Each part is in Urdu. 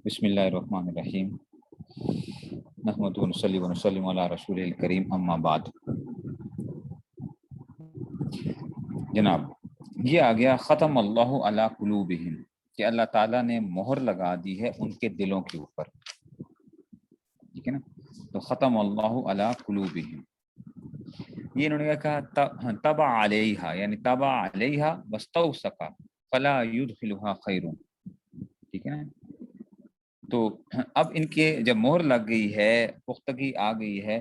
بسم اللہ الرحمن الرحیم نحمد ونصلی ونسلم علی رسول الکریم اما بعد۔ جناب یہ آ گیا ختم اللہ علی قلوبہم کہ اللہ تعالیٰ نے مہر لگا دی ہے ان کے دلوں کے اوپر، ٹھیک ہے نا۔ تو ختم اللہ علی قلوبہم، یہ انہوں نے کہا تبع علیہا، یعنی تبع علیہا واستوثق فلا یدخلها خیر، ٹھیک ہے نا۔ تو اب ان کے جب مہر لگ گئی ہے، پختگی آ گئی ہے،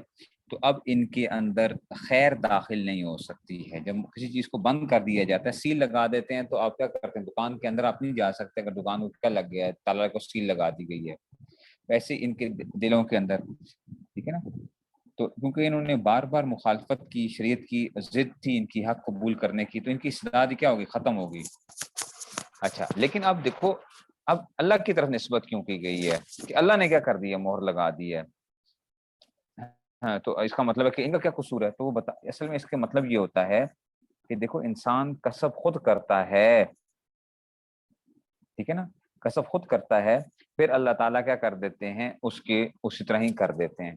تو اب ان کے اندر خیر داخل نہیں ہو سکتی ہے۔ جب کسی چیز کو بند کر دیا جاتا ہے، سیل لگا دیتے ہیں، تو آپ کیا کرتے ہیں، دکان کے اندر آپ نہیں جا سکتے اگر دکان کو کیا لگ گیا ہے، تالا کو سیل لگا دی گئی ہے، ویسے ان کے دلوں کے اندر، ٹھیک ہے نا۔ تو کیونکہ انہوں نے بار بار مخالفت کی، شریعت کی ضد تھی ان کی حق قبول کرنے کی، تو ان کی استعداد کیا ہوگی، ختم ہوگی۔ اچھا، لیکن اب دیکھو اب اللہ کی طرف نسبت کیوں کی گئی ہے کہ اللہ نے کیا کر دیا، مہر لگا دی ہے۔ ہاں، تو اس کا مطلب ہے کہ ان کا کیا قصور ہے، تو وہ اصل میں اس کے مطلب یہ ہوتا ہے کہ دیکھو انسان کسب خود کرتا ہے، ٹھیک ہے نا، کسب خود کرتا ہے، پھر اللہ تعالیٰ کیا کر دیتے ہیں، اس کے اسی طرح ہی کر دیتے ہیں۔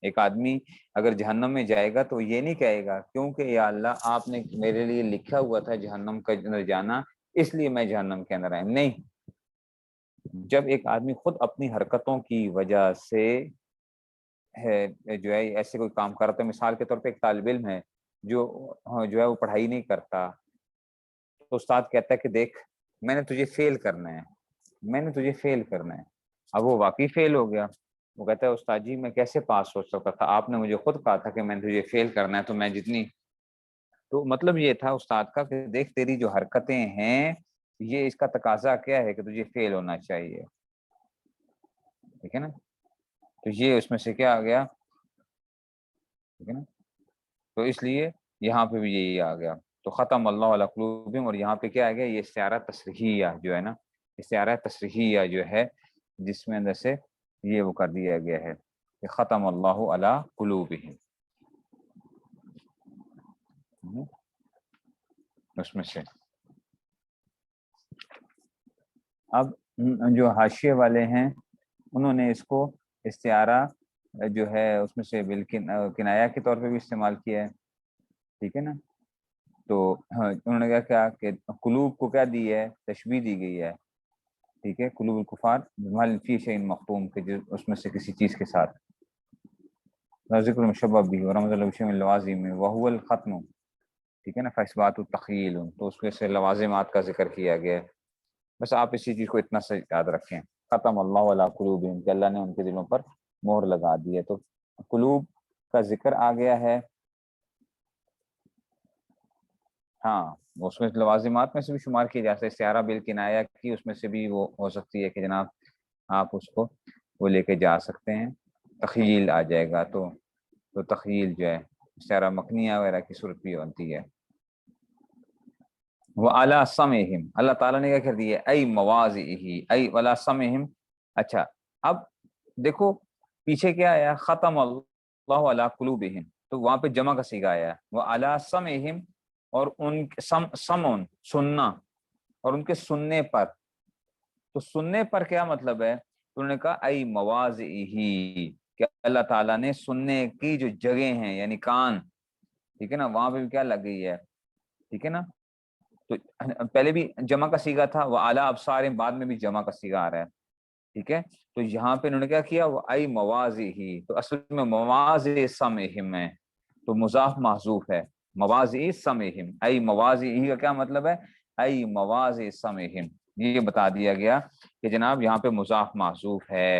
ایک آدمی اگر جہنم میں جائے گا تو یہ نہیں کہے گا کیونکہ یا اللہ آپ نے میرے لیے لکھا ہوا تھا جہنم کے اندر جانا، اس لیے میں جہنم کے اندر آیا، نہیں۔ جب ایک آدمی خود اپنی حرکتوں کی وجہ سے جو ہے ایسے کوئی کام کرتا ہے، مثال کے طور پہ ایک طالب علم ہے جو ہے وہ پڑھائی نہیں کرتا، تو استاد کہتا ہے کہ دیکھ میں نے تجھے فیل کرنا ہے، میں نے تجھے فیل کرنا ہے۔ اب وہ واقعی فیل ہو گیا، وہ کہتا ہے استاد جی میں کیسے پاس ہو سکتا تھا، آپ نے مجھے خود کہا تھا کہ میں نے تجھے فیل کرنا ہے، تو میں جتنی، تو مطلب یہ تھا استاد کا کہ دیکھ تیری جو حرکتیں ہیں یہ اس کا تقاضا کیا ہے کہ تجھے فیل ہونا چاہیے، ٹھیک ہے نا۔ تو یہ اس میں سے کیا آ گیا، ٹھیک ہے نا۔ تو اس لیے یہاں پہ بھی یہی آ گیا، تو ختم اللہ علی قلوبہم، اور یہاں پہ کیا آ گیا، یہ استعارہ تصریحیہ جو ہے نا، استعارہ تصریحیہ جو ہے جس میں اندر سے یہ وہ کر دیا گیا ہے کہ ختم اللہ علی قلوبہم، اس میں سے اب جو حاشیے والے ہیں انہوں نے اس کو استعارہ جو ہے اس میں سے کنایہ کے طور پہ بھی استعمال کیا ہے، ٹھیک ہے نا۔ تو انہوں نے کیا کہ قلوب کو کیا دی ہے، تشبیہ دی گئی ہے، ٹھیک ہے، قلوب الکفار بمحل فی شیء مختوم کے اس میں سے کسی چیز کے ساتھ، ذکر مشبہ بھی ورمز الوشی من لوازم وهو الختم، ٹھیک ہے نا، فاثبات التخیل، تو اس میں سے لوازمات کا ذکر کیا گیا ہے۔ بس آپ اسی چیز کو اتنا سے یاد رکھیں، ختم اللہ علی قلوبہم کہ اللہ نے ان کے دلوں پر مہر لگا دی ہے۔ تو قلوب کا ذکر آ گیا ہے، ہاں اس میں لوازمات میں سے بھی شمار کیے جا سکتے، استعارہ بالکنایہ کی اس میں سے بھی وہ ہو سکتی ہے کہ جناب آپ اس کو وہ لے کے جا سکتے ہیں، تخیل آ جائے گا، تو تخیل جو ہے استعارہ مکنیہ وغیرہ کی صورت بھی ہوتی ہے۔ وَعَلَىٰ سَمْعِهِمْ، اللہ تعالیٰ نے کیا کر دیا، ای مواضعہ، ای وَعَلَىٰ سَمْعِهِمْ۔ اچھا اب دیکھو پیچھے کیا آیا، ختم اللہ علی قلوبہم، تو وہاں پہ جمع کا صیغہ آیا وَعَلَىٰ سَمْعِهِمْ، اور ان سمعن سننا، اور ان کے سننے پر، تو سننے پر کیا مطلب ہے، تو انہوں نے کہا ای مواضعہ، کہ اللہ تعالیٰ نے سننے کی جو جگہیں ہیں یعنی کان، ٹھیک ہے نا، وہاں پہ بھی کیا لگ گئی ہے، ٹھیک ہے نا۔ تو پہلے بھی جمع کا صیغہ تھا، وہ اعلیٰ ابصار، بعد میں بھی جمع کا صیغہ آ رہا ہے، ٹھیک ہے۔ تو یہاں پہ انہوں نے کیا کیا، وہ ای مواضعہ، تو اصل میں مواضع سمعہم ہے، تو مضاف محذوف ہے، مواضع سمعہم، ای مواضعہ کا کیا مطلب ہے، ای مواضع سمعہم، یہ بتا دیا گیا کہ جناب یہاں پہ مضاف محذوف ہے،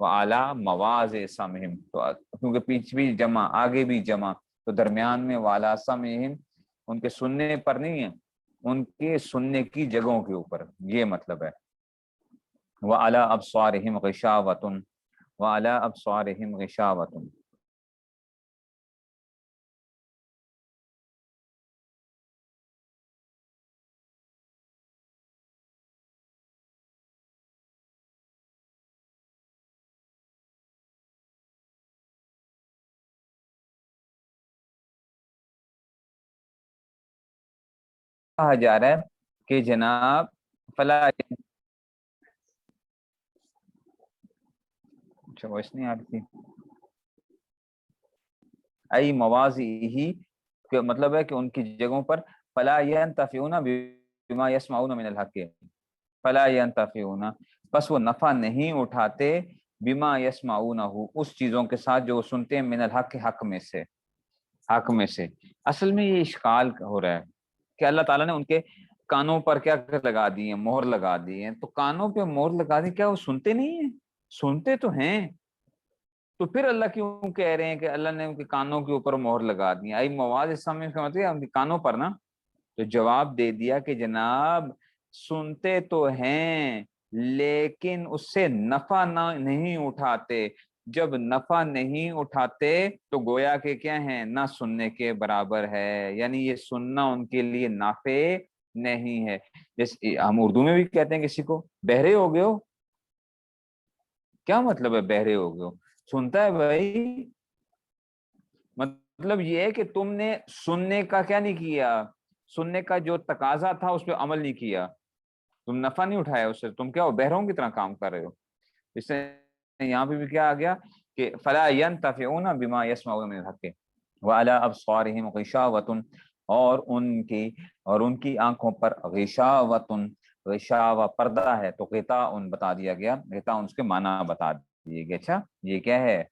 وَعَلَىٰ مَوَاضِعِ سَمْعِهِمْ، تو کیونکہ پیچھے بھی جمع آگے بھی جمع، تو درمیان میں وَعَلَىٰ سَمْعِهِمْ، ان کے سننے پر نہیں ہے، ان کے سننے کی جگہوں کے اوپر، یہ مطلب ہے۔ وَعَلَىٰ أَبْصَارِهِمْ غِشَاوَةٌ، وَعَلَىٰ أَبْصَارِهِمْ غِشَاوَةٌ۔ کہا جا رہا ہے کہ جناب فلا اچھا وائس نہیں آ رہی تھی. ای مواضعہ کہ مطلب ہے کہ ان کی جگہوں پر فلا ینتفعون بما یسمعون من الحق، فلا ینتفعون بس وہ نفع نہیں اٹھاتے بما یسمعونہ اس چیزوں کے ساتھ جو وہ سنتے ہیں من الحق حق میں سے، حق میں سے. اصل میں یہ اشکال ہو رہا ہے کہ اللہ تعالیٰ نے ان کے کانوں پر کیا لگا دی ہیں، مہر لگا دی ہیں. تو کانوں پہ مہر لگا دی، کیا وہ سنتے نہیں ہیں؟ سنتے تو ہیں. تو پھر اللہ کیوں کہہ رہے ہیں کہ اللہ نے ان کے کانوں کے اوپر مہر لگا دی؟ آئی مواد اس سمجھ کا مطلب ان کے کانوں پر نا. تو جواب دے دیا کہ جناب سنتے تو ہیں لیکن اس سے نفع نہیں اٹھاتے. جب نفع نہیں اٹھاتے تو گویا کہ کیا ہیں، نہ سننے کے برابر ہے، یعنی یہ سننا ان کے لیے نافع نہیں ہے. جیسے ہم اردو میں بھی کہتے ہیں کسی کو بہرے ہو گئے ہو. کیا مطلب ہے بہرے ہو گئے ہو؟ سنتا ہے بھائی، مطلب یہ ہے کہ تم نے سننے کا کیا نہیں کیا، سننے کا جو تقاضا تھا اس پہ عمل نہیں کیا، تم نفع نہیں اٹھایا اس سے، تم کیا ہو، بہروں کی طرح کام کر رہے ہو. اس سے یہاں پہ بھی کیا آ گیا کہ فلا ينتفعون بما يسمعون من الحق وعلى ابصارهم غشاوة، اور ان کی آنکھوں پر غشاوۃ، غشاوہ پردہ ہے. تو غطاء بتا دیا گیا، غطاء اس کے معنی بتا دیے گئے. اچھا یہ کیا ہے؟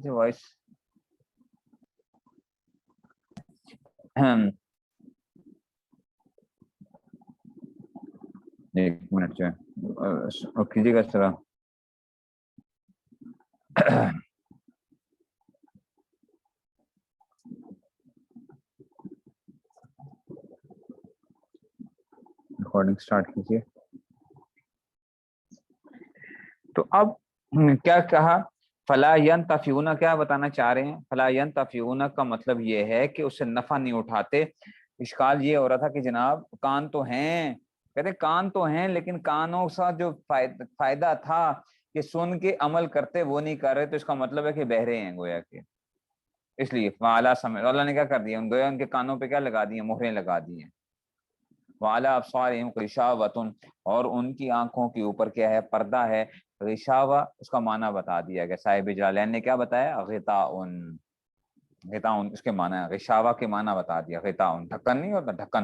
وائس ایک منٹ جو ہے کیجیے گا اس طرح. ریکارڈنگ سٹارٹ کیجیے. تو اب کیا کہا؟ فلا ینتفعون کیا بتانا چاہ رہے ہیں؟ فلا ینتفعون کا مطلب یہ ہے کہ اس سے نفع نہیں اٹھاتے. اشکال یہ ہو رہا تھا کہ جناب کان تو ہیں، کہتے کان تو ہیں لیکن کانوں سے جو فائدہ تھا کہ سن کے عمل کرتے وہ نہیں کر رہے، تو اس کا مطلب ہے کہ بہرے ہیں گویا کہ. اس لیے فعلا سمجھ اللہ نے کیا کر دیا، گویا ان کے کانوں پہ کیا لگا دی ہیں، مہریں لگا دی ہیں. وعلی ابصارہم غشاوۃ، اور ان کی آنکھوں کے اوپر کیا ہے، پردہ ہے. غشاوہ اس کا معنی بتا دیا گیا، صاحب جلالین نے کیا بتایا، غطاء. غطاء اس کے معنی ہے، غشاوہ کے معنی بتا دیا. غطاء ڈھکن نہیں ہوتا، ڈھکن،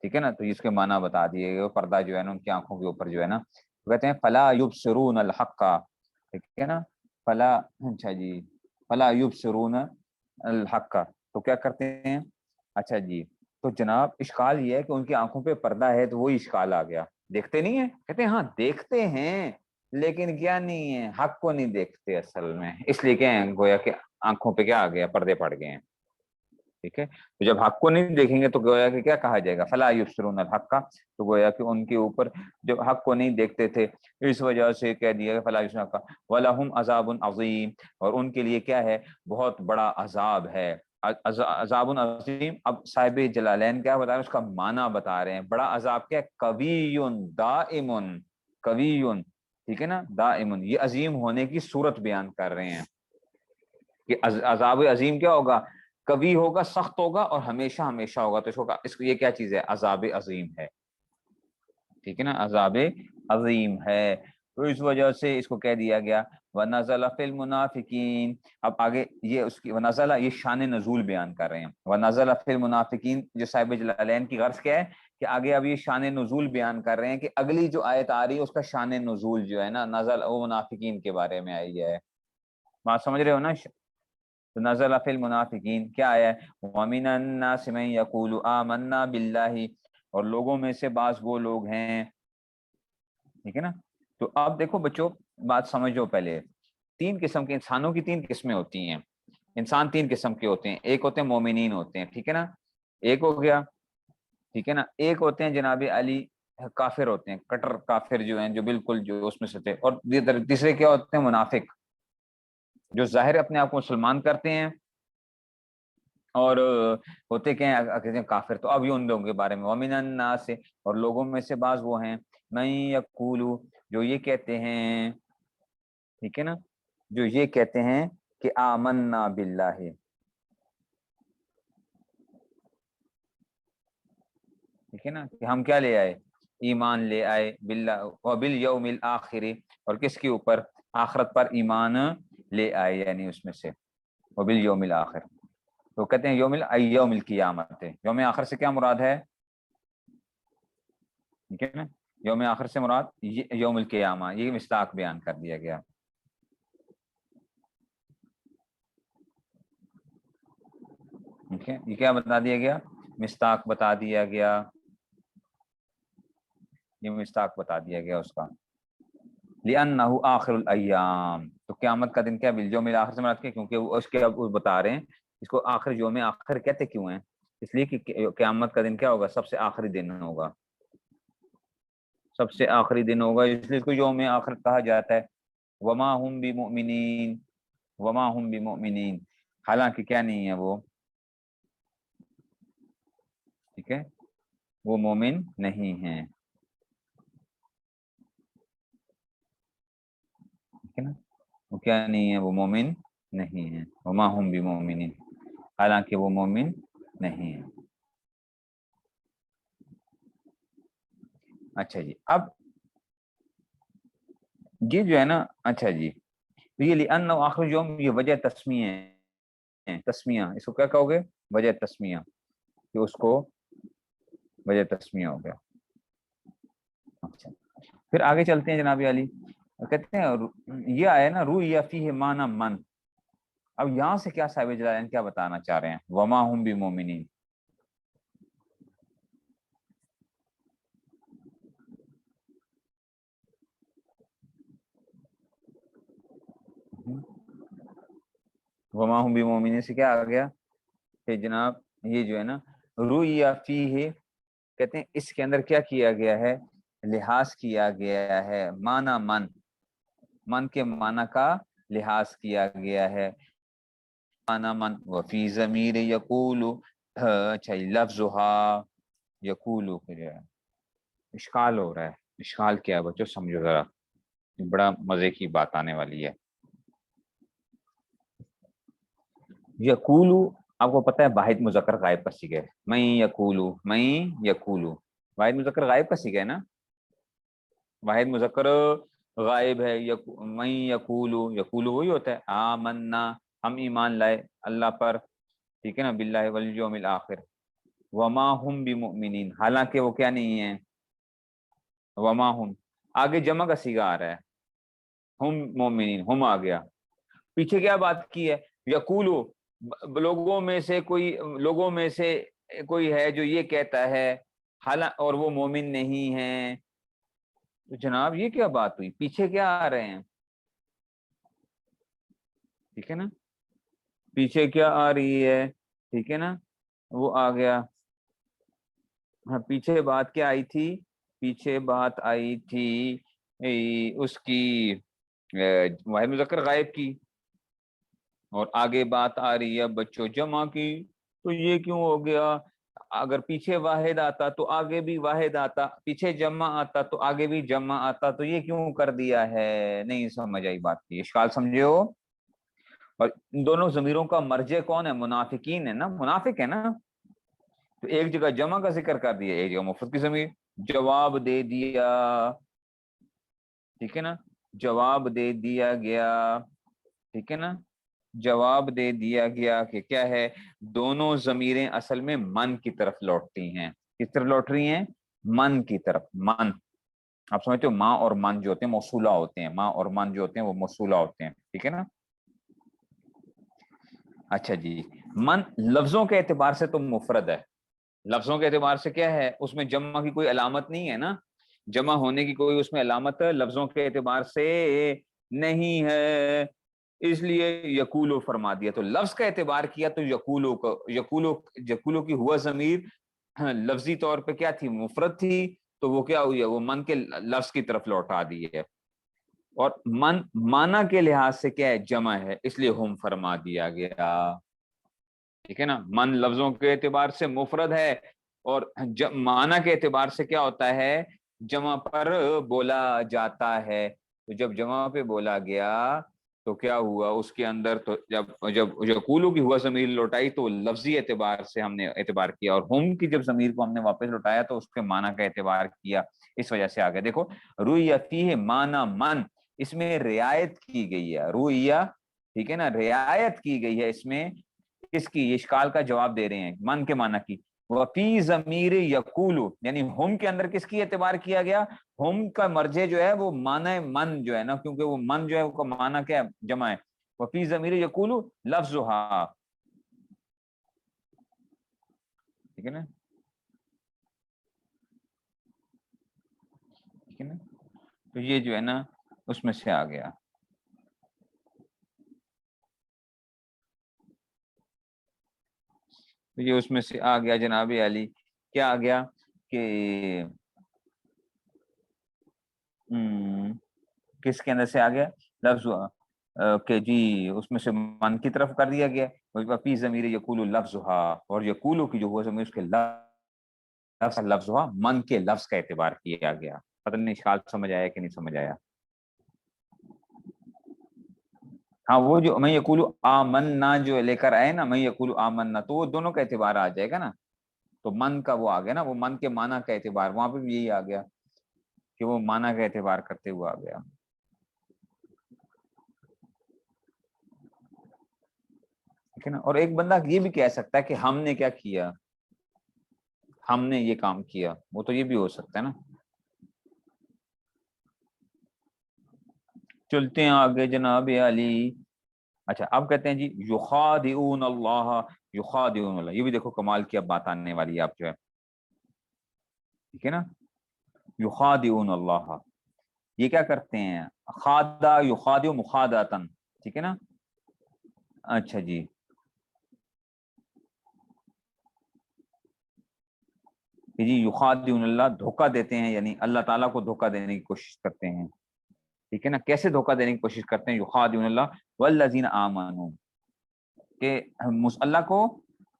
ٹھیک ہے نا. تو اس کے معنی بتا دیے گئے، پردہ جو ہے نا ان کی آنکھوں کے اوپر جو ہے نا. کہتے ہیں فلا یبصرون الحق، ٹھیک ہے نا. فلا، اچھا جی، فلا یبصرون الحق، تو کیا کرتے ہیں؟ اچھا جی، تو جناب اشکال یہ ہے کہ ان کی آنکھوں پہ پردہ ہے، تو وہی اشکال آ گیا. دیکھتے نہیں ہیں؟ کہتے ہیں ہاں دیکھتے ہیں لیکن کیا نہیں ہے، حق کو نہیں دیکھتے اصل میں. اس لیے کیا ہے، گویا کہ آنکھوں پہ کیا آ گیا، پردے پڑ گئے ہیں. ٹھیک ہے، تو جب حق کو نہیں دیکھیں گے تو گویا کہ کیا کہا جائے گا، فلا یبصرون الحق کا. تو گویا کہ ان کے اوپر جو حق کو نہیں دیکھتے تھے اس وجہ سے کہہ دیا گیا فلا یبصرون الحق وَلَهُمْ عَذَابٌ عَظِيمٌ، اور ان کے لیے کیا ہے، بہت بڑا عذاب ہے. عذاب عظیم. اب صاحب جلالین کیا بتا رہے ہیں، اس کا معنی بتا رہے ہیں. بڑا عذاب کیا ہے، قوی دائم، قوی، ٹھیک ہے نا، دائم. یہ عظیم ہونے کی صورت بیان کر رہے ہیں کہ عذاب عظیم کیا ہوگا، قوی ہوگا، سخت ہوگا اور ہمیشہ ہمیشہ ہوگا. تو اس کو یہ کیا چیز ہے، عذاب عظیم ہے. ٹھیک ہے نا، عذاب عظیم ہے. تو اس وجہ سے اس کو کہہ دیا گیا وَنَزَلَ فِي الْمُنَافِقِينَ. اب آگے یہ اس کی وَنَزَلَ، یہ شان نزول بیان کر رہے ہیں. وَنَزَلَ فِي الْمُنَافِقِينَ، جو صاحب جلالین کی غرض کیا ہے کہ آگے اب یہ شان نزول بیان کر رہے ہیں کہ اگلی جو آیت آ رہی ہے اس کا شان نزول جو ہے نا، نزل وہ منافقین کے بارے میں آئی ہے. بات سمجھ رہے ہو نا؟ تو نزل فی المنافقین کیا آیا ہے، وَمِنَ النَّاسِ مَن يَقُولُ آمَنَّا بِاللَّهِ، اور لوگوں میں سے بعض وہ لوگ ہیں. ٹھیک ہے نا. تو آپ دیکھو بچوں، بات سمجھو پہلے. تین قسم کے انسانوں کی تین قسمیں ہوتی ہیں. انسان تین قسم کے ہوتے ہیں. ایک ہوتے ہیں مومنین ہوتے ہیں، ٹھیک ہے نا، ایک ہو گیا، ٹھیک ہے نا. ایک ہوتے ہیں جناب علی کافر ہوتے ہیں، کٹر کافر جو ہیں، جو بالکل جو اس میں سے تھے. اور تیسرے کیا ہوتے ہیں، منافق، جو ظاہر اپنے آپ کو مسلمان کرتے ہیں اور ہوتے کیا ہیں کافر. تو اب یہ ان لوگوں کے بارے میں وَمِنَ النَّاسِ، اور لوگوں میں سے بعض وہ ہیں، مَن یقول، جو یہ کہتے ہیں، ٹھیک ہے نا، جو یہ کہتے ہیں کہ آمنا باللہ، ٹھیک ہے نا، کہ ہم کیا لے آئے، ایمان لے آئے باللہ و بالیوم الآخر، اور کس کے اوپر، آخرت پر ایمان لے آئے، یعنی اس میں سے و بالیوم الآخر. تو کہتے ہیں یوم القیامت ہے. یوم آخر سے کیا مراد ہے، ٹھیک ہے نا، یوم آخر سے مراد یوم القیامہ، یہ مصداق بیان کر دیا گیا. ٹھیک ہے، یہ کیا بتا دیا گیا، مصداق بتا دیا گیا، یہ مصداق بتا دیا گیا اس کا. لِأَنَّهُ آخر الایام، تو قیامت کا دن کیا بالیوم الآخر سے مراد کیا، کیونکہ وہ اس کے اب بتا رہے ہیں اس کو آخر، یوم آخر کہتے کیوں ہیں، اس لیے کہ قیامت کا دن کیا ہوگا، سب سے آخری دن ہوگا، سب سے آخری دن ہوگا، اس لیے اس کو یوم آخر کہا جاتا ہے. وما هم بمؤمنین، وما هم بمؤمنین، حالانکہ کیا نہیں ہے وہ، ٹھیک ہے، وہ مومن نہیں ہیں، ٹھیک ہے نا، وہ کیا نہیں ہے، وہ مومن نہیں ہیں. وما هم بمؤمنین، حالانکہ وہ مومن نہیں ہیں. اچھا جی، اب یہ جو ہے نا، اچھا جی، یہ لأنہ آخر یوم، یہ وجہ تسمیہ ہے، تسمیہ، اس کو کیا کہو گے، وجہ تسمیہ، کہ اس کو وجہ تسمیہ ہو گیا. اچھا، پھر آگے چلتے ہیں جناب علی، کہتے ہیں یہ آیا نا رویا فیہ معنی من. اب یہاں سے کیا صاحب جلالین کیا بتانا چاہ رہے ہیں، وما ہم بمؤمنین، وما ہم بمؤمنین سے کیا آ گیا کہ جناب یہ جو ہے نا رویا فیہ، کہتے ہیں اس کے اندر کیا کیا گیا ہے، لحاظ کیا گیا ہے، معنی من، من کے معنی کا لحاظ کیا گیا ہے. معنی من وفی ضمیر یقول، اچھا لفظها یقول، اشکال ہو رہا ہے، اشکال کیا ہے بچوں، سمجھو ذرا، بڑا مزے کی بات آنے والی ہے. یقول، آپ کو پتہ ہے واحد مذکر غائب کا صیغہ ہے، میں یقول، میں یقول، واحد مذکر غائب کا صیغہ ہے نا، واحد مذکر غائب ہے. میں یقول، یقول وہی ہوتا ہے، آمنا، ہم ایمان لائے اللہ پر، ٹھیک ہے نا، باللہ والیوم الآخر. وما ہم بمؤمنین، حالانکہ وہ کیا نہیں ہے، وما ہم، آگے جمع کا صیغہ آ رہا ہے، ہم مومنین، ہم آ گیا، پیچھے کیا بات کی ہے، یقولو، لوگوں میں سے کوئی، لوگوں میں سے کوئی ہے جو یہ کہتا ہے حالانکہ، اور وہ مومن نہیں ہے. تو جناب یہ کیا بات ہوئی، پیچھے کیا آ رہے ہیں، ٹھیک ہے نا، پیچھے کیا آ رہی ہے، ٹھیک ہے نا، وہ آ گیا. ہاں، پیچھے بات کیا آئی تھی، پیچھے بات آئی تھی اس کی واحد مذکر غائب کی، اور آگے بات آ رہی ہے بچوں جمع کی. تو یہ کیوں ہو گیا، اگر پیچھے واحد آتا تو آگے بھی واحد آتا، پیچھے جمع آتا تو آگے بھی جمع آتا، تو یہ کیوں کر دیا ہے، نہیں سمجھ آئی بات کی، اشکال سمجھے ہو. اور ان دونوں ضمیروں کا مرجع کون ہے، منافقین ہے نا، منافق ہے نا، تو ایک جگہ جمع کا ذکر کر دیا، ایک جگہ مفرد کی ضمیر، جواب دے دیا، ٹھیک ہے نا، جواب دے دیا گیا، ٹھیک ہے نا، جواب دے دیا گیا کہ کیا ہے، دونوں ضمیریں اصل میں من کی طرف لوٹتی ہیں، کس طرف لوٹ رہی ہیں، من کی طرف. من، آپ سمجھتے ہو ماں اور من جو ہوتے ہیں موصولہ ہوتے ہیں، ماں اور من جو ہوتے ہیں وہ موصولہ ہوتے ہیں، ٹھیک ہے نا. اچھا جی، من لفظوں کے اعتبار سے تو مفرد ہے، لفظوں کے اعتبار سے کیا ہے، اس میں جمع کی کوئی علامت نہیں ہے نا، جمع ہونے کی کوئی اس میں علامت لفظوں کے اعتبار سے نہیں ہے، اس لیے یقولو فرما دیا. تو لفظ کا اعتبار کیا تو یقولو کو، یقولو کی ہوا ضمیر لفظی طور پہ کیا تھی، مفرد تھی، تو وہ کیا ہوئی ہے، وہ من کے لفظ کی طرف لوٹا دی ہے، اور من معنی کے لحاظ سے کیا ہے، جمع ہے، اس لیے ہم فرما دیا گیا، ٹھیک ہے نا. من لفظوں کے اعتبار سے مفرد ہے، اور معنی کے اعتبار سے کیا ہوتا ہے، جمع پر بولا جاتا ہے. تو جب جمع پہ بولا گیا تو کیا ہوا اس کے اندر، تو جب یقولو کی ہوا ضمیر لوٹائی تو لفظی اعتبار سے ہم نے اعتبار کیا، اور ہم کی جب ضمیر کو ہم نے واپس لوٹایا تو اس کے معنی کا اعتبار کیا، اس وجہ سے آگے دیکھو رویہ فیہ معنی من، اس میں رعایت کی گئی ہے، رویہ ٹھیک ہے نا، رعایت کی گئی ہے اس میں، کس کی، اشکال کا جواب دے رہے ہیں من کے معنی کی، وفی ضمیر یقولو یعنی ہم کے اندر کس کی اعتبار کیا گیا، ہم کا مرجع جو ہے وہ معنی من جو ہے نا، کیونکہ وہ من جو ہے وہ معنی کیا ہے، جمع ہے، وفی ضمیر یقولو لفظھا، ٹھیک ہے نا، ٹھیک ہے نا، تو یہ جو ہے نا اس میں سے آ گیا، تو یہ اس میں سے آ گیا جناب علی، کیا آ گیا کہ کس کے اندر سے آ گیا لفظ کہ جی اس میں سے من کی طرف کر دیا گیا، وفی ضمیر یقول لفظھا، اور یقولو کی جو ہوا ضمیر اس کے لفظھا من کے لفظ کا اعتبار کیا گیا، پتہ نہیں اشکال سمجھ آیا کہ نہیں سمجھ آیا؟ ہاں وہ جو میں یقول آمنا جو لے کر آئے نا، میں یقول آمنا، تو وہ دونوں کا اعتبار آ جائے گا نا، تو من کا وہ آ گیا نا، وہ من کے معنی کا اعتبار وہاں پہ بھی یہی آ گیا کہ وہ معنی کا اعتبار کرتے ہوئے آ گیا، ٹھیک ہے نا، اور ایک بندہ یہ بھی کہہ سکتا ہے کہ ہم نے کیا کیا، ہم نے یہ کام کیا، وہ تو یہ بھی ہو سکتا ہے نا۔ چلتے ہیں آگے جناب علی، اچھا اب کہتے ہیں جی یخادعون اللہ، یخادعون اللہ، یہ بھی دیکھو کمال کی اب بات آنے والی ہے آپ جو ہے، ٹھیک ہے نا، یخادعون اللہ، یہ کیا کرتے ہیں، خادع یخادع مخادعتن، ٹھیک ہے نا، اچھا جی، کہ جی یخادعون اللہ، دھوکہ دیتے ہیں، یعنی اللہ تعالیٰ کو دھوکہ دینے کی کوشش کرتے ہیں، ٹھیک ہے نا، کیسے دھوکہ دینے کی کوشش کرتے ہیں، یخادعون اللہ والذین آمنوا، کہ اللہ کو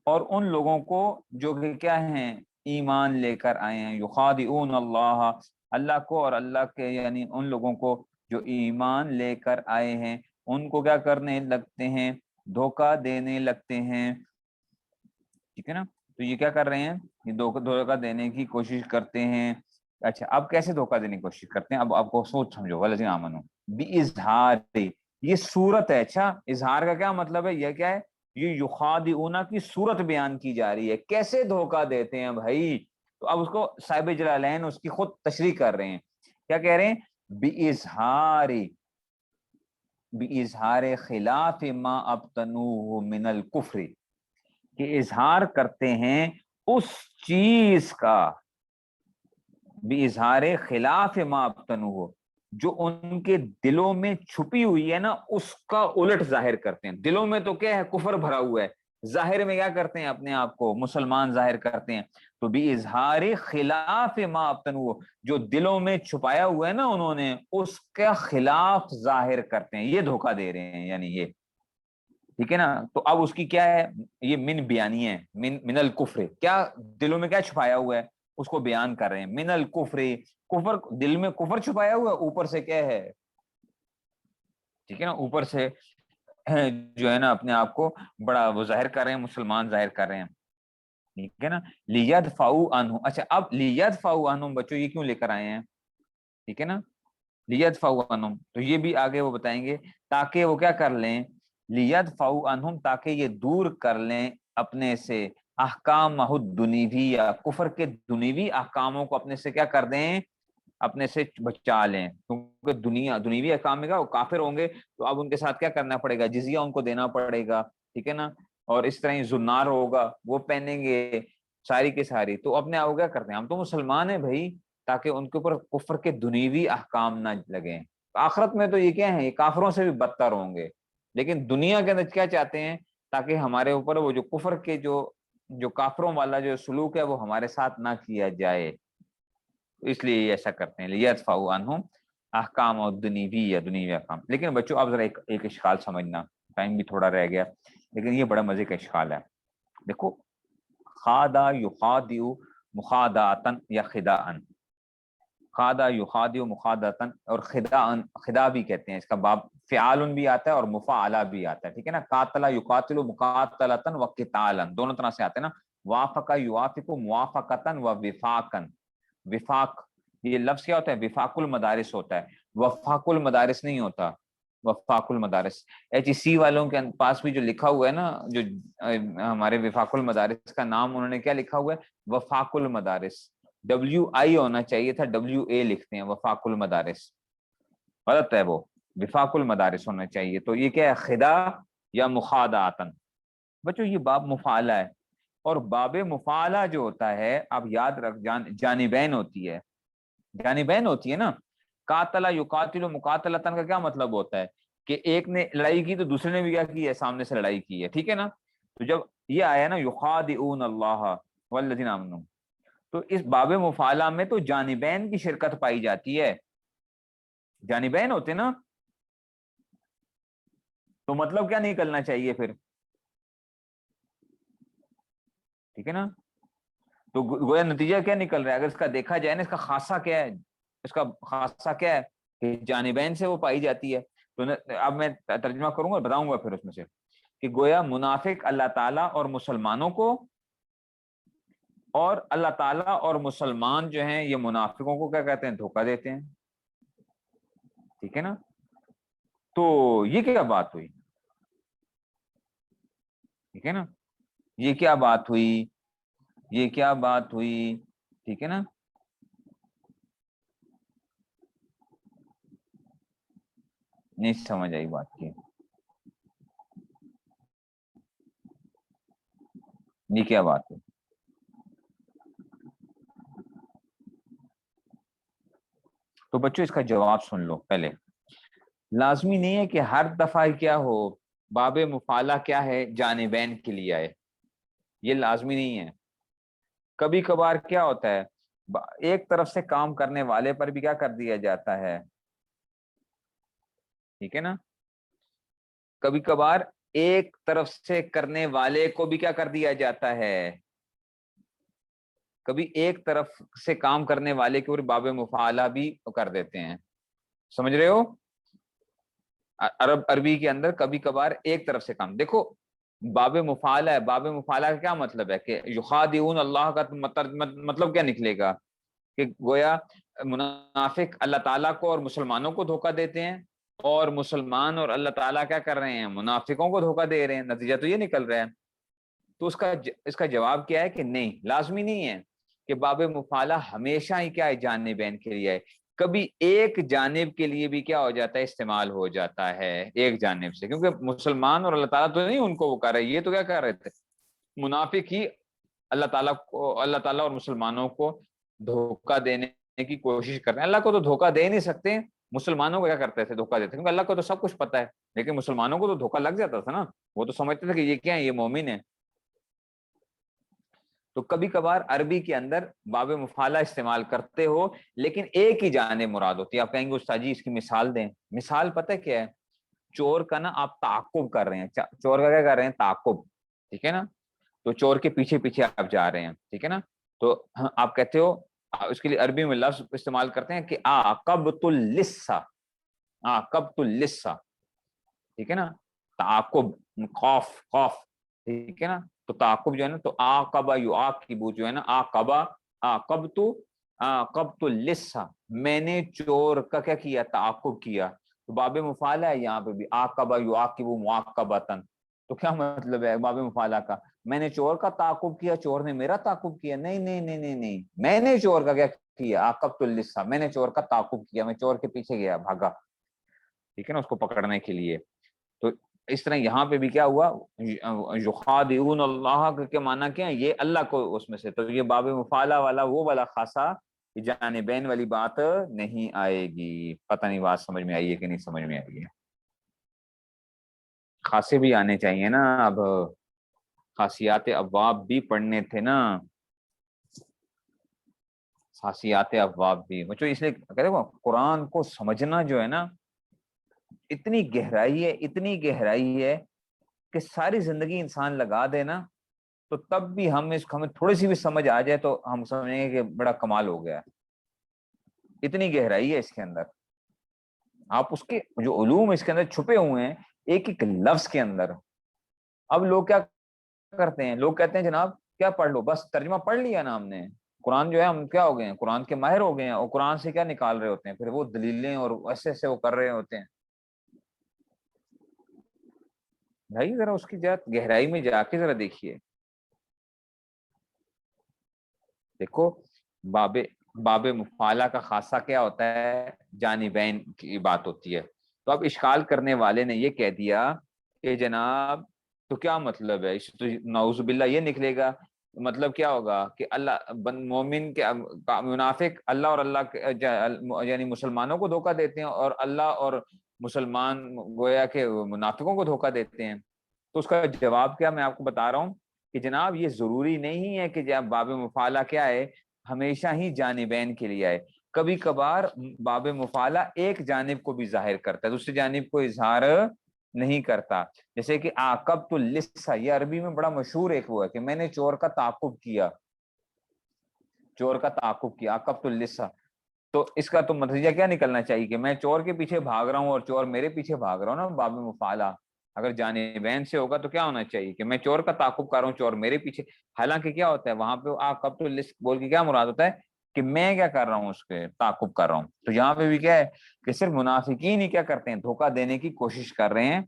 اور ان لوگوں کو جو کہ کیا ہیں ایمان لے کر آئے ہیں، یخادعون اللہ، اللہ کو اور اللہ کے یعنی ان لوگوں کو جو ایمان لے کر آئے ہیں ان کو کیا کرنے لگتے ہیں، دھوکہ دینے لگتے ہیں، ٹھیک ہے نا، تو یہ کیا کر رہے ہیں، یہ دھوکہ دینے کی کوشش کرتے ہیں، اچھا اب کیسے دھوکہ دینے کی کوشش کرتے ہیں، اب آپ کو سوچ سمجھو، والذین آمنوا باظہار، یہ صورت ہے، اچھا اظہار کا کیا مطلب ہے، یہ کیا ہے، یہ یخادعون کی صورت بیان کی جا رہی ہے، کیسے دھوکہ دیتے ہیں بھائی، تو اب اس کو صاحب جلالین اس کی خود تشریح کر رہے ہیں، کیا کہہ رہے ہیں، باظہار خلاف ما ابطنوه من الکفر، کہ اظہار کرتے ہیں اس چیز کا، باظہار خلاف ما ابطنوه، جو ان کے دلوں میں چھپی ہوئی ہے نا اس کا الٹ ظاہر کرتے ہیں، دلوں میں تو کیا ہے کفر بھرا ہوا ہے، ظاہر میں کیا کرتے ہیں اپنے آپ کو مسلمان ظاہر کرتے ہیں، تو باظہار خلاف ما ابطنوه، جو دلوں میں چھپایا ہوا ہے نا انہوں نے اس کا خلاف ظاہر کرتے ہیں، یہ دھوکہ دے رہے ہیں، یعنی یہ ٹھیک ہے نا، تو اب اس کی کیا ہے، یہ من بیانی ہے، من الکفر، کیا دلوں میں کیا چھپایا ہوا ہے اس کو بیان کر رہے ہیں، من الکفر، کفر، دل میں کفر چھپایا ہوا ہے، اوپر سے کیا ہے، ٹھیک ہے نا، اوپر سے جو ہے نا اپنے آپ کو بڑا وہ ظاہر کر رہے ہیں، مسلمان ظاہر کر رہے ہیں، ٹھیک ہے نا، لیدفعوا عنہ، اچھا اب لیدفعوا عنہم بچوں یہ کیوں لے کر آئے ہیں، ٹھیک ہے نا، لیدفعوا عنہم، تو یہ بھی آگے وہ بتائیں گے، تاکہ وہ کیا کر لیں، لیدفعوا عنہم، تاکہ یہ دور کر لیں اپنے سے احکام الدنیوی، یا کفر کے دنیوی احکاموں کو اپنے سے کیا کر دیں، اپنے سے بچا لیں، کیونکہ دنیوی احکام میں وہ کافر ہوں گے تو اب ان کے ساتھ کیا کرنا پڑے گا، جزیہ ان کو دینا پڑے گا، ٹھیک ہے نا، اور اس طرح ہی زنار ہوگا وہ پہنیں گے، ساری کی ساری، تو اپنے آپ کیا کرتے ہیں، ہم تو مسلمان ہیں بھائی، تاکہ ان کے اوپر کفر کے دنیوی احکام نہ لگیں، آخرت میں تو یہ کیا ہے، یہ کافروں سے بھی بدتر ہوں گے، لیکن دنیا کے اندر کیا چاہتے ہیں، تاکہ ہمارے اوپر وہ جو کفر کے جو کافروں والا جو سلوک ہے وہ ہمارے ساتھ نہ کیا جائے، اس لیے یہ ایسا کرتے ہیں، لیدفعوا عنہم احکام الدنیوی، یا دنیوی احکام، لیکن بچوں اب ذرا ایک اشکال سمجھنا، ٹائم بھی تھوڑا رہ گیا لیکن یہ بڑا مزے کا اشکال ہے، دیکھو خادع یخادع مخادعتن یا خداعن، خادع یخادع مخادعتن، اور خداعن، خدا بھی کہتے ہیں، اس کا باب فعال بھی آتا ہے اور مفعلہ بھی آتا ہے، ٹھیک ہے نا. قاتل یقاتل مقاتلتن و قتالا، دونوں طرح سے آتے ہیں نا. وافق یوافق موافقتن و وفاقن. وفاق یہ لفظ کیا ہوتا ہے؟ وفاق المدارس ہوتا ہے، وفاق المدارس نہیں ہوتا. وفاق المدارس ایچ سی والوں کے پاس بھی جو لکھا ہوا ہے نا، جو ہمارے وفاق المدارس کا نام انہوں نے کیا لکھا ہوا ہے؟ وفاق المدارس. WI ہونا چاہیے تھا، WA لکھتے ہیں وفاق المدارس، غلط ہے وہ، وفاق المدارس ہونا چاہیے. تو یہ کیا ہے؟ خدا یا مخادعتن. بچوں یہ باب مفعلہ ہے، اور باب مفعلہ جو ہوتا ہے آپ یاد رکھ، جانبین ہوتی ہے، جانبین ہوتی ہے نا. قاتل یقاتل مقاتلتن کا کیا مطلب ہوتا ہے؟ کہ ایک نے لڑائی کی تو دوسرے نے بھی کیا کی ہے؟ سامنے سے لڑائی کی ہے، ٹھیک ہے نا. تو جب یہ آیا نا یخادعون اللہ والذین آمنوا، تو اس باب مفعلہ میں تو جانبین کی شرکت پائی جاتی ہے، جانبین ہوتے نا. تو مطلب کیا نکلنا چاہیے پھر؟ ٹھیک ہے نا. تو گویا نتیجہ کیا نکل رہا ہے؟ اگر اس کا دیکھا جائے نا، اس کا خاصہ کیا ہے؟ اس کا خاصہ کیا ہے؟ کہ جانبین سے وہ پائی جاتی ہے. تو اب میں ترجمہ کروں گا، بتاؤں گا پھر اس میں سے، کہ گویا منافق اللہ تعالیٰ اور مسلمانوں کو، اور اللہ تعالیٰ اور مسلمان جو ہیں یہ منافقوں کو کیا کہتے ہیں؟ دھوکہ دیتے ہیں، ٹھیک ہے نا. تو یہ کیا بات ہوئی؟ ٹھیک ہے نا، یہ کیا بات ہوئی؟ یہ کیا بات ہوئی؟ ٹھیک ہے نا. نہیں سمجھ آئی بات کی؟ یہ کیا بات ہے؟ تو بچوں اس کا جواب سن لو پہلے. لازمی نہیں ہے کہ ہر دفعہ کیا ہو باب مفعلہ کیا ہے؟ جانبین کے لیے آئے، یہ لازمی نہیں ہے. کبھی کبھار کیا ہوتا ہے؟ ایک طرف سے کام کرنے والے پر بھی کیا کر دیا جاتا ہے؟ ٹھیک ہے نا. کبھی کبھار ایک طرف سے کرنے والے کو بھی کیا کر دیا جاتا ہے؟ کبھی ایک طرف سے کام کرنے والے کے اوپر باب مفعلہ بھی کر دیتے ہیں، سمجھ رہے ہو؟ عربی کے اندر کبھی کبھار ایک طرف سے کام، دیکھو باب مفعلہ ہے، باب مفعلہ کا کیا مطلب ہے؟ کہ یخادعون اللہ کا مطلب کیا نکلے گا؟ کہ گویا منافق اللہ تعالیٰ کو اور مسلمانوں کو دھوکہ دیتے ہیں، اور مسلمان اور اللہ تعالیٰ کیا کر رہے ہیں؟ منافقوں کو دھوکہ دے رہے ہیں. نتیجہ تو یہ نکل رہا ہے. تو اس کا جواب کیا ہے؟ کہ نہیں، لازمی نہیں ہے کہ باب مفعلہ ہمیشہ ہی کیا ہے؟ جانبین کے لیے ہے. کبھی ایک جانب کے لیے بھی کیا ہو جاتا ہے؟ استعمال ہو جاتا ہے ایک جانب سے، کیونکہ مسلمان اور اللہ تعالیٰ تو نہیں ان کو وہ کر رہے، یہ تو کیا کر رہے تھے؟ منافق ہی اللہ تعالیٰ کو، اللہ تعالیٰ اور مسلمانوں کو دھوکہ دینے کی کوشش کر رہے ہیں. اللہ کو تو دھوکہ دے نہیں سکتے، مسلمانوں کو کیا کرتے تھے؟ دھوکہ دیتے، کیونکہ اللہ کو تو سب کچھ پتا ہے. لیکن مسلمانوں کو تو دھوکہ لگ جاتا تھا نا، وہ تو سمجھتے تھے کہ یہ کیا ہے؟ یہ مومن ہے. تو کبھی کبھار عربی کے اندر باب مفعلہ استعمال کرتے ہو، لیکن ایک ہی جانب مراد ہوتی ہے. آپ کہیں گے استاد جی اس کی مثال دیں. مثال پتہ کیا ہے؟ چور کا نا آپ تعاقب کر رہے ہیں، چور کا کیا کر رہے ہیں؟ تعاقب، ٹھیک ہے نا. تو چور کے پیچھے پیچھے آپ جا رہے ہیں، ٹھیک ہے نا. تو آپ کہتے ہو، اس کے لیے عربی میں لفظ استعمال کرتے ہیں کہ عاقبت اللص، عاقبت اللص، ٹھیک ہے نا. تعاقب، خوف، خوف، ٹھیک ہے نا. تو تعاقب جو ہے نا، تو عاقبہ یعاقب جو ہے نا، عاقبہ، عاقبت اللص، میں نے چور کا کیا کیا؟ تعاقب کیا. تو باب مفعلہ ہے یہاں پہ بھی، عاقبہ یعاقب معاقبۃ. تو کیا مطلب ہے باب مفعلہ کا؟ میں نے چور کا تعاقب کیا، چور نے میرا تعاقب کیا؟ نہیں نہیں نہیں نہیں نہیں، میں نے چور کا کیا کیا؟ عاقبت اللص، میں نے چور کا تعاقب کیا، میں چور کے پیچھے گیا، بھاگا، ٹھیک ہے نا، اس کو پکڑنے کے لیے. تو اس طرح یہاں پہ بھی کیا ہوا؟ یخادعون اللہ کے معنی کیا ہے؟ یہ اللہ کو اس میں سے. تو یہ باب مفعلہ والا وہ والا خاصا جانبین والی بات نہیں آئے گی. پتہ نہیں بات سمجھ میں آئی ہے کہ نہیں سمجھ میں آئی ہے؟ خاصے بھی آنے چاہیے نا. اب خاصیات ابواب بھی پڑھنے تھے نا، خاصیات ابواب بھی بچوں. اس لیے کہتے ہیں قرآن کو سمجھنا جو ہے نا، اتنی گہرائی ہے، اتنی گہرائی ہے کہ ساری زندگی انسان لگا دے نا، تو تب بھی ہمیں تھوڑی سی بھی سمجھ آ جائے تو ہم سمجھیں گے کہ بڑا کمال ہو گیا. اتنی گہرائی ہے اس کے اندر. آپ اس کے جو علوم اس کے اندر چھپے ہوئے ہیں ایک ایک لفظ کے اندر. اب لوگ کیا کرتے ہیں, لوگ کہتے ہیں جناب کیا پڑھ لو, بس ترجمہ پڑھ لیا نا ہم نے, قرآن جو ہے ہم کیا ہو گئے ہیں, قرآن کے ماہر ہو گئے ہیں, اور قرآن سے کیا نکال رہے ہوتے ہیں, پھر وہ دلیلیں اور ایسے ایسے وہ کر رہے ہوتے ہیں. بھائی ذرا اس کی گہرائی میں جا کے ذرا دیکھیے. دیکھو باب مفعلہ کا خاصہ کیا ہوتا ہے, جانبین کی بات ہوتی ہے. تو اب اشکال کرنے والے نے یہ کہہ دیا کہ جناب تو کیا مطلب ہے, تو نعوذ باللہ یہ نکلے گا, مطلب کیا ہوگا کہ اللہ مومن کے منافق اللہ اور اللہ یعنی مسلمانوں کو دھوکہ دیتے ہیں, اور اللہ اور مسلمان گویا کہ منافقوں کو دھوکہ دیتے ہیں. تو اس کا جواب کیا میں آپ کو بتا رہا ہوں کہ جناب یہ ضروری نہیں ہے کہ جب باب مفعلہ کیا ہے ہمیشہ ہی جانبین کے لیے آئے. کبھی کبھار باب مفعلہ ایک جانب کو بھی ظاہر کرتا ہے, دوسری جانب کو اظہار نہیں کرتا. جیسے کہ عاقبت اللص, یہ عربی میں بڑا مشہور ایک وہ ہے کہ میں نے چور کا تعاقب کیا, چور کا تعاقب کیا, عاقبت اللص. تو اس کا تو نتیجہ کیا نکلنا چاہیے کہ میں چور کے پیچھے بھاگ رہا ہوں اور چور میرے پیچھے بھاگ رہا ہوں نا. باب مفعلہ اگر جانبین سے ہوگا تو کیا ہونا چاہیے کہ میں چور کا تعاقب کر رہا ہوں, چور میرے پیچھے. حالانکہ کیا ہوتا ہے وہاں پہ عاقبت اللص بول کے کیا مراد ہوتا ہے کہ میں کیا کر رہا ہوں, اس کے تعاقب کر رہا ہوں. تو یہاں پہ بھی کیا ہے کہ صرف منافقین ہی کیا کرتے ہیں, دھوکہ دینے کی کوشش کر رہے ہیں,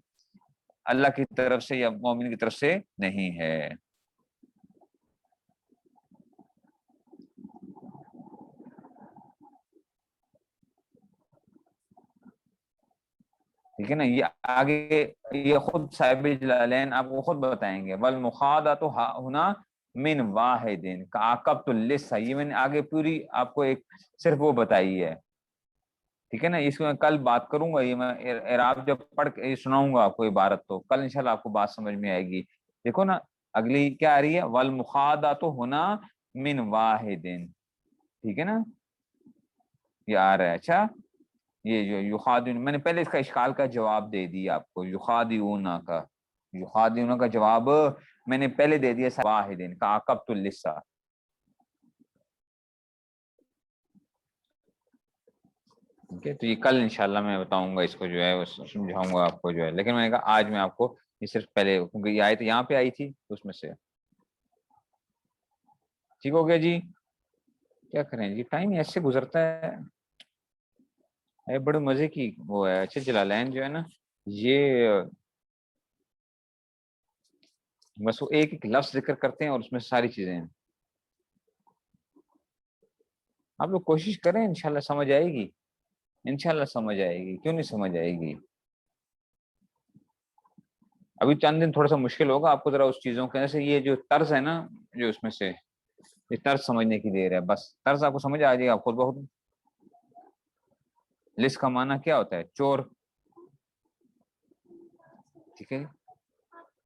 اللہ کی طرف سے یا مومن کی طرف سے نہیں ہے. ٹھیک ہے نا. یہ آگے یہ خود صاحب جلالین آپ کو خود بتائیں گے, والمخاضۃ ہنا من واحد کعاقبۃ اللص, یہ میں نے آگے پوری آپ کو ایک صرف وہ بتائی ہے. ٹھیک ہے نا. اس میں کل بات کروں گا, یہ میں اعراب جب پڑھ کے سناؤں گا آپ کو عبارت, تو کل انشاءاللہ آپ کو بات سمجھ میں آئے گی. دیکھو نا اگلی کیا آ رہی ہے, والمخاضۃ ہنا من واحد. ٹھیک ہے نا, یہ آ رہا ہے. اچھا یہ جو یخادعون, میں نے پہلے اس کا اشکال کا جواب دے دیا آپ کو, یخادعون کا جواب میں نے پہلے دے دیا واحد کا عاقبۃ اللص. ٹھیک ہے, تو یہ کل انشاءاللہ میں بتاؤں گا اس کو جو ہے سمجھاؤں گا آپ کو جو ہے, لیکن میں نے کہا آج میں آپ کو یہ صرف پہلے, کیونکہ یہ آیت یہاں پہ آئی تھی تو اس میں سے. ٹھیک ہو گیا جی. کیا کریں جی, ٹائم ایسے گزرتا ہے, بڑے مزے کی وہ ہے. اچھا جلالین جو ہے نا یہ بس وہ ایک ایک لفظ ذکر کرتے ہیں اور اس میں ساری چیزیں ہیں. آپ لوگ کوشش کریں, انشاءاللہ سمجھ آئے گی, انشاءاللہ سمجھ آئے گی, کیوں نہیں سمجھ آئے گی. ابھی چند دن تھوڑا سا مشکل ہوگا آپ کو ذرا اس چیزوں کے, جیسے یہ جو طرز ہے نا جو اس میں سے یہ طرز سمجھنے کی دیر ہے, بس طرز آپ کو سمجھ آ جائے گا خود بخود. لص کا معنی کیا ہوتا ہے, چور. ٹھیک ہے,